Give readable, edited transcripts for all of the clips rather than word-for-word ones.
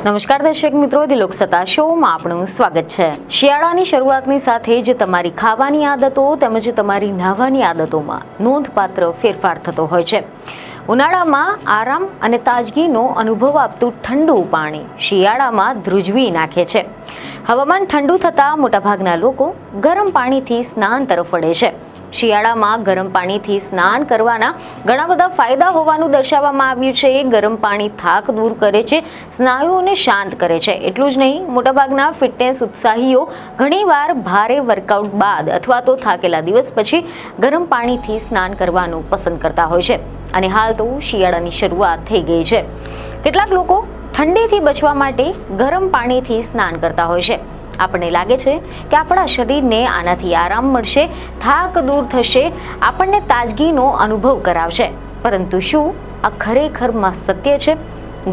નમસ્કાર દર્શક મિત્રો, ધી લોકસત્તા શોમાં આપનું સ્વાગત છે। શિયાળાની શરૂઆતની સાથે જ તમારી ખાવાની આદતો તેમજ તમારી નહાવાની આદતોમાં નોંધપાત્ર ફેરફાર થતો હોય છે। ઉનાળામાં આરામ અને તાજગીનો અનુભવ આપતું ઠંડુ પાણી શિયાળામાં ધ્રુજવી નાખે છે। હવામાન ઠંડુ થતાં મોટાભાગના લોકો ગરમ પાણીથી સ્નાન તરફ વળે છે। શિયાળામાં ગરમ પાણીથી સ્નાન કરવાના ઘણા બધા ફાયદા હોવાનું દર્શાવવામાં આવ્યું છે। ગરમ પાણી થાક દૂર કરે છે, સ્નાયુઓને શાંત કરે છે। એટલું જ નહીં, મોટાભાગના ફિટનેસ ઉત્સાહીઓ ઘણીવાર ભારે વર્કઆઉટ બાદ અથવા તો થાકેલા દિવસ પછી ગરમ પાણીથી સ્નાન કરવાનું પસંદ કરતા હોય છે। અને હાલ તો શિયાળાની શરૂઆત થઈ ગઈ છે। કેટલાક લોકો ઠંડીથી બચવા માટે ગરમ પાણીથી સ્નાન કરતા હોય છે। આપણને લાગે છે કે આપણા શરીરને આનાથી આરામ મળશે, થાક દૂર થશે, આપણને તાજગીનો અનુભવ કરાવશે। પરંતુ શું આ ખરેખરમાં સત્ય છે?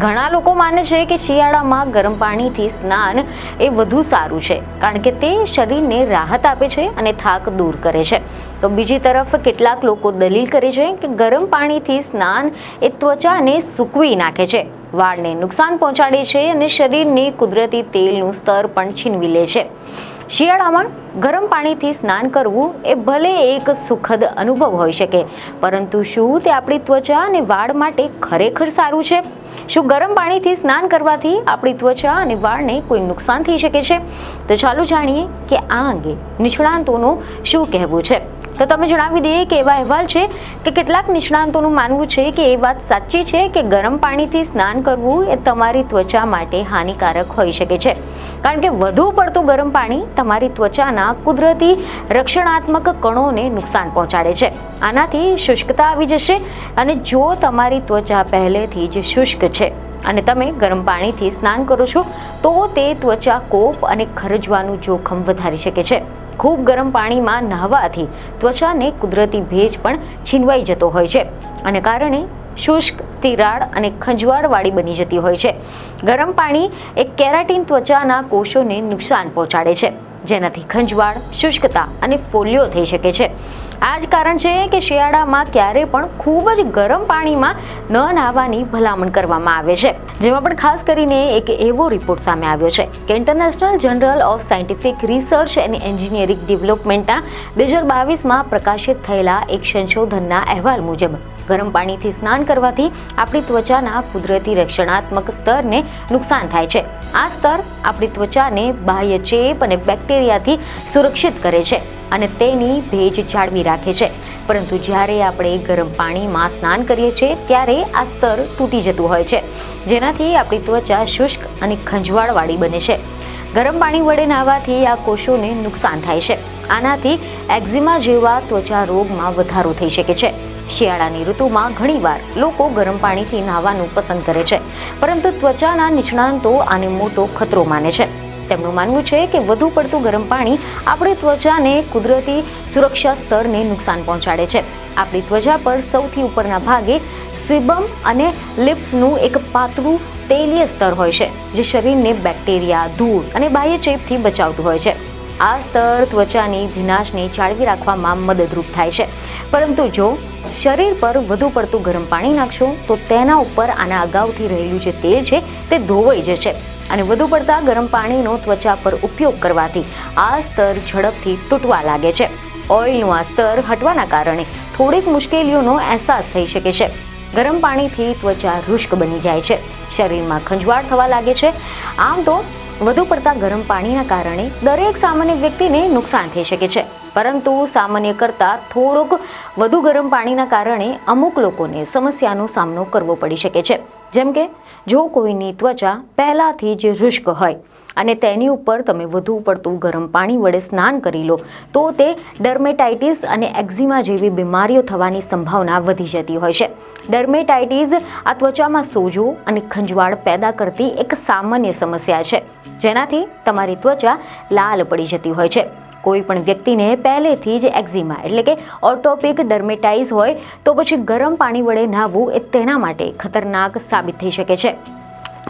ઘણા લોકો માને છે કે શિયાળામાં ગરમ પાણીથી સ્નાન એ વધુ સારું છે, કારણ કે તે શરીરને રાહત આપે છે અને થાક દૂર કરે છે। તો બીજી તરફ કેટલાક લોકો દલીલ કરે છે કે ગરમ પાણીથી સ્નાન એ ત્વચાને સૂકવી નાખે છે, વાળને નુકસાન પહોંચાડે છે અને શરીરની કુદરતી તેલનું સ્તર પણ છીનવી લે છે। શિયાળામાં ગરમ પાણીથી સ્નાન કરવું એ ભલે એક સુખદ અનુભવ હોઈ શકે, પરંતુ શું તે આપણી ત્વચા અને વાળ માટે ખરેખર સારું છે? શું ગરમ પાણીથી સ્નાન કરવાથી આપણી ત્વચા અને વાળને કોઈ નુકસાન થઈ શકે છે? તો ચાલો જાણીએ કે આ અંગે નિષ્ણાંતોનું શું કહેવું છે। તો તમે જણાવી દઈએ કે એવા અહેવાલ છે કે કેટલાક નિષ્ણાંતોનું માનવું છે કે એ વાત સાચી છે કે ગરમ પાણીથી સ્નાન કરવું એ તમારી ત્વચા માટે હાનિકારક હોઈ શકે છે, કારણ કે વધુ પડતું ગરમ પાણી તમારી ત્વચાના કુદરતી રક્ષણાત્મક કણોને નુકસાન પહોંચાડે છે। આનાથી શુષ્કતા આવી જશે, અને જો તમારી ત્વચા પહેલેથી જ શુષ્ક છે અને તમે ગરમ પાણીથી સ્નાન કરો છો તો તે ત્વચા કોપ અને ખરજવાનું જોખમ વધારી શકે છે। ખૂબ ગરમ પાણીમાં નહાવાથી ત્વચાને કુદરતી ભેજ પણ છીનવાઈ જતો હોય છે અને કારણે શુષ્ક, તિરાડ અને ખંજવાળવાળી બની જતી હોય છે। ગરમ પાણી એ કેરાટીન ત્વચાના કોષોને નુકસાન પહોંચાડે છે, જેનાથી ખંજવાળ, શુષ્કતા અને ફોલ્લીઓ થઈ શકે છે। આ જ કારણ છે કે શિયાળામાં ક્યારે પણ ખૂબ જ ગરમ પાણીમાં ન નહાવાની ભલામણ કરવામાં આવે છે। જેમાં પણ ખાસ કરીને એક એવો રિપોર્ટ સામે આવ્યો છે કે international journal of scientific research and engineering ડેવલપમેન્ટના 2022માં પ્રકાશિત થયેલા એક સંશોધનના અહેવાલ મુજબ ગરમ પાણીથી સ્નાન કરવાથી આપણી ત્વચાના કુદરતી રક્ષણાત્મક સ્તરને નુકસાન થાય છે। આ સ્તર આપણી ત્વચાને બાહ્ય ચેપ અને બેક્ટેરિયાથી સુરક્ષિત કરે છે અને તેની ભેજ જાળવી રાખે છે। પરંતુ જ્યારે આપણે ગરમ પાણીમાં સ્નાન કરીએ છીએ ત્યારે આ સ્તર તૂટી જતું હોય છે, જેનાથી આપણી ત્વચા શુષ્ક અને ખંજવાળવાળી બને છે। ગરમ પાણી વડે નહાવાથી આ કોષોને નુકસાન થાય છે। આનાથી એક્ઝિમા જેવા ત્વચા રોગમાં વધારો થઈ શકે છે। શિયાળાની ઋતુમાં ઘણીવાર લોકો ગરમ પાણીથી નહાવાનું પસંદ કરે છે, પરંતુ ત્વચાના નિષ્ણાંતો આને મોટો ખતરો માને છે। તેમનું માનવું છે કે વધુ પડતું ગરમ પાણી આપણી ત્વચાને કુદરતી સુરક્ષા સ્તરને નુકસાન પહોંચાડે છે। આપણી ત્વચા પર સૌથી ઉપરના ભાગે સિબમ અને લિપ્સનું એક પાતળું તેલીય સ્તર હોય છે, જે શરીરને બેક્ટેરિયા, ધૂળ અને બાહ્ય ચેપથી બચાવતું હોય છે। આ સ્તર ત્વચાની ભીનાશને જાળવી રાખવામાં મદદરૂપ થાય છે, પરંતુ જો શરીર પર વધુ પડતું ગરમ પાણી નાખશો તો તેના ઉપર આના અગાઉથી રહેલું જે તેલ છે તે ધોવાઈ જશે, અને વધુ પડતા ગરમ પાણીનો ત્વચા પર ઉપયોગ કરવાથી આ સ્તર ઝડપથી તૂટવા લાગે છે। ઓઇલનું આ સ્તર હટવાના કારણે થોડીક મુશ્કેલીઓનો અહેસાસ થઈ શકે છે। ગરમ પાણીથી ત્વચા રુષ્ક બની જાય છે, શરીરમાં ખંજવાળ થવા લાગે છે। આમ તો વધુ પડતા ગરમ પાણીના કારણે દરેક સામાન્ય વ્યક્તિને નુકસાન થઈ શકે છે, પરંતુ સામાન્ય કરતાં થોડુંક વધુ ગરમ પાણીના કારણે અમુક લોકોને સમસ્યાનો સામનો કરવો પડી શકે છે। જેમ કે જો કોઈની ત્વચા પહેલાથી જ રુષ્ક હોય અને તેની ઉપર તમે વધુ પડતું ગરમ પાણી વડે સ્નાન કરી લો તો તે ડર્મેટાઇટિસ અને એક્ઝિમા જેવી બીમારીઓ થવાની સંભાવના વધી જતી હોય છે। ડર્મેટાઇટિસ આ ત્વચામાં સોજો અને ખંજવાળ પેદા કરતી એક સામાન્ય સમસ્યા છે, જેનાથી તમારી ત્વચા લાલ પડી જતી હોય છે। કોઈ પણ વ્યક્તિને પહેલેથી જ એક્ઝિમા એટલે કે ઓટોપિક ડર્મેટાઇટિસ હોય તો પછી ગરમ પાણી વડે નહાવું એ તેના માટે ખતરનાક સાબિત થઈ શકે છે।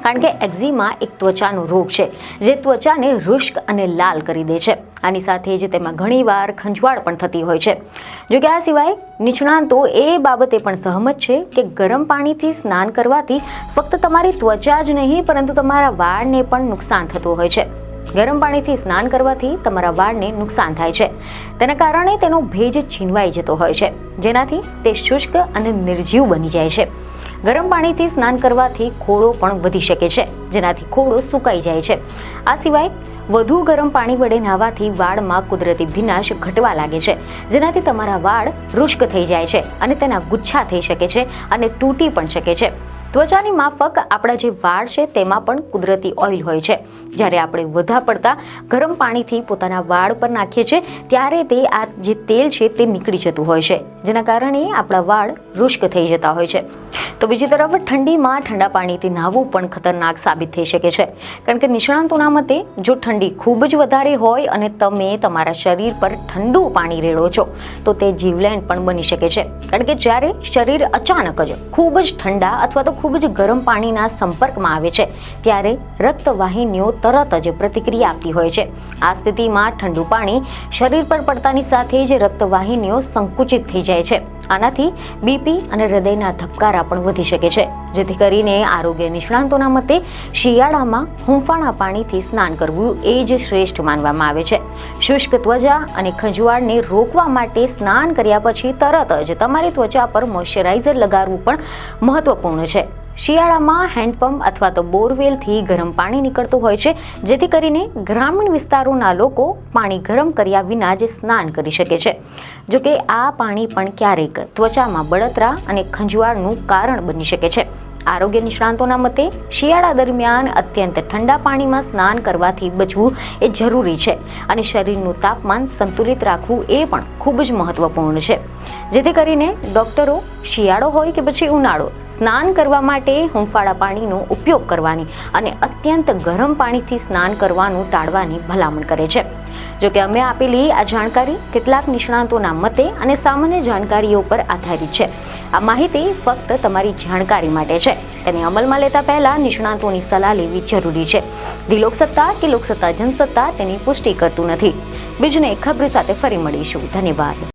કારણ કે એક્ઝિમા એક ત્વચાનો રોગ છે જે ત્વચાને રુષ્ક અને લાલ કરી દે છે. આની સાથે જ તેમાં ઘણીવાર ખંજવાળ પણ થતી હોય છે. જો કે આ સિવાય નિષ્ણાંતો એ બાબતે પણ સહમત છે કે ગરમ પાણીથી સ્નાન કરવાથી ફક્ત તમારી ત્વચા જ નહીં પરંતુ તમારા વાળને પણ નુકસાન થતું હોય છે. ગરમ પાણીથી સ્નાન કરવાથી તમારા વાળને નુકસાન થાય છે. તેના કારણે તેનો ભેજ છીનવાઈ જતો હોય છે, જેનાથી તે શુષ્ક અને નિર્જીવ બની જાય છે. ગરમ પાણીથી સ્નાન કરવાથી ખોડો પણ વધી શકે છે, જેનાથી ખોડો સુકાઈ જાય છે. આ સિવાય વધુ ગરમ પાણી વડે નહાવાથી વાળમાં કુદરતી ભીનાશ ઘટવા લાગે છે, જેનાથી તમારા વાળ રુષ્ક થઈ જાય છે અને તેના ગુચ્છા થઈ શકે છે અને તૂટી પણ શકે છે. ત્વચાની માફક આપણા જે વાળ છે તેમાં પણ કુદરતી ઓઇલ હોય છે. જ્યારે આપણે વધારે પડતા ગરમ પાણીથી પોતાના વાળ પર નાખીએ છીએ ત્યારે તે આ જે તેલ છે તે નીકળી જતું હોય છે, જેના કારણે આપણા વાળ રુષ્ક થઈ જતા હોય છે. તો બીજી તરફ ઠંડીમાં ઠંડા પાણીથી નહાવું પણ ખતરનાક સાબિત થઈ શકે છે, કારણ કે નિષ્ણાંતોના મતે જો ઠંડી ખૂબ જ વધારે હોય અને તમે તમારા શરીર પર ઠંડુ પાણી રેડો છો તો તે જીવલેણ પણ બની શકે છે. કારણ કે જ્યારે શરીર અચાનક જ ખૂબ જ ઠંડા અથવા તો ખૂબ જ ગરમ પાણીના સંપર્કમાં આવે છે ત્યારે રક્તવાહિનીઓ તરત જ પ્રતિક્રિયા આપતી હોય છે. આ સ્થિતિમાં ઠંડુ પાણી શરીર પર પડતાની સાથે જ રક્તવાહિનીઓ સંકુચિત થઈ જાય છે. આનાથી બીપી અને હૃદયના ધબકારા પણ વધી શકે છે. જેથી કરીને આરોગ્ય નિષ્ણાંતોના મતે શિયાળામાં હૂંફાળા પાણીથી સ્નાન કરવું એ જ શ્રેષ્ઠ માનવામાં આવે છે. શુષ્ક ત્વચા અને ખંજવાળને રોકવા માટે સ્નાન કર્યા પછી તરત જ તમારી ત્વચા પર મોઇશ્ચરાઇઝર લગાવવું પણ મહત્વપૂર્ણ છે. શિયાળામાં હેન્ડપંપ અથવા તો બોરવેલથી ગરમ પાણી નીકળતું હોય છે, જેથી કરીને ગ્રામીણ વિસ્તારોના લોકો પાણી ગરમ કર્યા વિના જ સ્નાન કરી શકે છે. જોકે આ પાણી પણ ક્યારેક ત્વચામાં બળતરા અને ખંજવાળનું કારણ બની શકે છે. આરોગ્ય નિષ્ણાંતોના મતે શિયાળા દરમિયાન અત્યંત ઠંડા પાણીમાં સ્નાન કરવાથી બચવું એ જરૂરી છે અને શરીરનું તાપમાન સંતુલિત રાખવું એ પણ ખૂબ જ મહત્વપૂર્ણ છે. જેથી કરીને ડોક્ટરો શિયાળો હોય કે પછી ઉનાળો સ્નાન કરવા માટે હૂંફાળા પાણીનો ઉપયોગ કરવાની અને અત્યંત ગરમ પાણીથી સ્નાન કરવાનું ટાળવાની ભલામણ કરે છે. જો કે અમે આપેલી આ જાણકારી કેટલાક નિષ્ણાંતોના મતે અને સામાન્ય જાણકારીઓ પર આધારિત છે. આ માહિતી ફક્ત તમારી જાણકારી માટે છે. તેને અમલમાં લેતા પહેલા નિષ્ણાંતોની સલાહ લેવી જરૂરી છે. ધી લોકસત્તા કે લોકસત્તા જનસત્તા તેની પુષ્ટિ કરતું નથી. બીજને ખબર સાથે ફરી મળીશું. ધન્યવાદ.